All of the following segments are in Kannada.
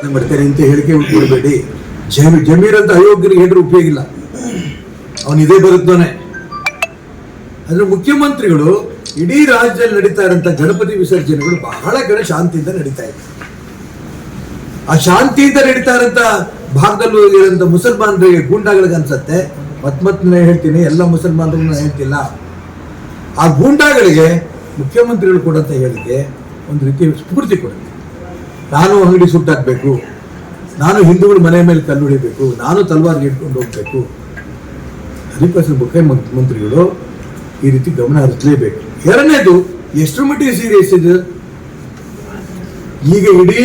ಮಾಡ್ತೇನೆ ಅಂತ ಹೇಳಿಕೆ ಕೊಡಬೇಡಿ. ಜಮೀರ್ ಅಂತ ಅಯೋಗ್ಯರಿಗೆ ಹೇಳಿದ್ರೆ ಉಪಯೋಗ ಇಲ್ಲ, ಅವನು ಇದೇ ಬರುತ್ತಾನೆ. ಆದ್ರೆ ಮುಖ್ಯಮಂತ್ರಿಗಳು ಇಡೀ ರಾಜ್ಯದಲ್ಲಿ ನಡೀತಾ ಇರೋಂಥ ಗಣಪತಿ ವಿಸರ್ಜನೆಗಳು ಬಹಳ ಕಡೆ ಶಾಂತಿಯಿಂದ ನಡೀತಾ ಇದೆ. ಆ ಶಾಂತಿಯಿಂದ ನಡೀತಾ ಇರೋಂಥ ಭಾಗದಲ್ಲೂ ಇರೋಂಥ ಮುಸಲ್ಮಾನರಿಗೆ ಗೂಂಡಾಗಳಿಗೆ ಅನ್ಸತ್ತೆ. ಮತ್ತೇ ಹೇಳ್ತೀನಿ, ಎಲ್ಲ ಮುಸಲ್ಮಾನರಿಗೂ ನಾನು ಹೇಳ್ತಿಲ್ಲ. ಆ ಗೂಂಡಾಗಳಿಗೆ ಮುಖ್ಯಮಂತ್ರಿಗಳು ಕೊಡಂತ ಹೇಳಿಕೆ ಒಂದು ರೀತಿ ಸ್ಫೂರ್ತಿ ಕೊಡುತ್ತೆ. ನಾನು ಅಂಗಡಿ ಸುಟ್ಟಾಕಬೇಕು, ನಾನು ಹಿಂದೂಗಳು ಮನೆ ಮೇಲೆ ಕಲ್ಲು ಹೊಡಿಬೇಕು, ನಾನು ತಲವಾರ್ಗೆ ಇಟ್ಕೊಂಡು ಹೋಗ್ಬೇಕು. ಅದಕ್ಕೋಸ್ಕರ ಮುಖ್ಯಮಂತ್ರಿಗಳು ಈ ರೀತಿ ಗಮನ ಹರಿಸಲೇಬೇಕು. ಎರಡನೇದು, ಎಷ್ಟರ ಮಟ್ಟಿಗೆ ಸೀರಿಯಸ್ ಇದೆ, ಈಗ ಇಡೀ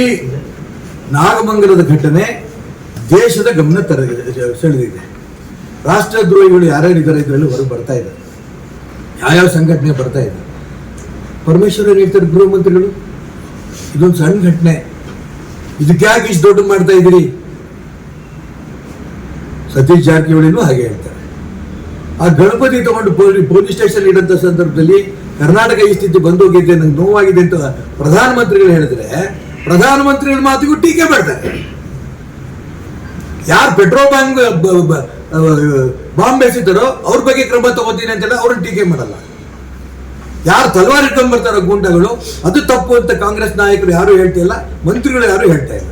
ನಾಗಮಂಗಲದ ಘಟನೆ ದೇಶದ ಗಮನ ಸೆಳೆದಿದೆ. ರಾಷ್ಟ್ರದ್ರೋಹಿಗಳು ಯಾರ್ಯಾರಿದ್ದಾರೆ ಇದರಲ್ಲಿ ಹೊರಗೆ ಬರ್ತಾ ಇದ್ದಾರೆ, ಯಾವ್ಯಾವ ಸಂಘಟನೆ ಬರ್ತಾ ಇದೆ. ಪರಮೇಶ್ವರ್ ಹೇಳ್ತಾರೆ ಗೃಹ ಮಂತ್ರಿಗಳು, ಇದೊಂದು ಸಣ್ಣ ಘಟನೆ, ಇದಕ್ಕೆ ಯಾಕೆ ಇಷ್ಟು ದೊಡ್ಡ ಮಾಡ್ತಾ ಇದ್ದೀರಿ. ಸತೀಶ್ ಜಾರಕಿಹೊಳಿನೂ ಹಾಗೆ ಹೇಳ್ತಾರೆ. ಆ ಗಣಪತಿ ತಗೊಂಡು ಪೊಲೀಸ್ ಸ್ಟೇಷನ್ ಇಡಂತ ಸಂದರ್ಭದಲ್ಲಿ ಕರ್ನಾಟಕ ಈ ಸ್ಥಿತಿ ಬಂದೋಗಿದೆ, ನಂಗೆ ನೋವಾಗಿದೆ ಅಂತ ಪ್ರಧಾನಮಂತ್ರಿಗಳು ಹೇಳಿದ್ರೆ ಪ್ರಧಾನಮಂತ್ರಿಗಳ ಮಾತಿಗೂ ಟೀಕೆ ಮಾಡ್ತಾರೆ. ಯಾರು ಪೆಟ್ರೋಲ್ ಬಾಂಬ್ ಎಸಿತಾರೋ ಅವ್ರ ಬಗ್ಗೆ ಕ್ರಮ ತಗೋತೀನಿ ಅಂತೆಲ್ಲ ಅವ್ರನ್ನ ಟೀಕೆ ಮಾಡಲ್ಲ. ಯಾರು ತಲವಾರ್ ಇಟ್ಕೊಂಡ್ ಬರ್ತಾರೋ ಗೂಂಡಾಗಳು, ಅದು ತಪ್ಪು ಅಂತ ಕಾಂಗ್ರೆಸ್ ನಾಯಕರು ಯಾರು ಹೇಳ್ತಿಲ್ಲ, ಮಂತ್ರಿಗಳು ಯಾರು ಹೇಳ್ತಾ ಇಲ್ಲ.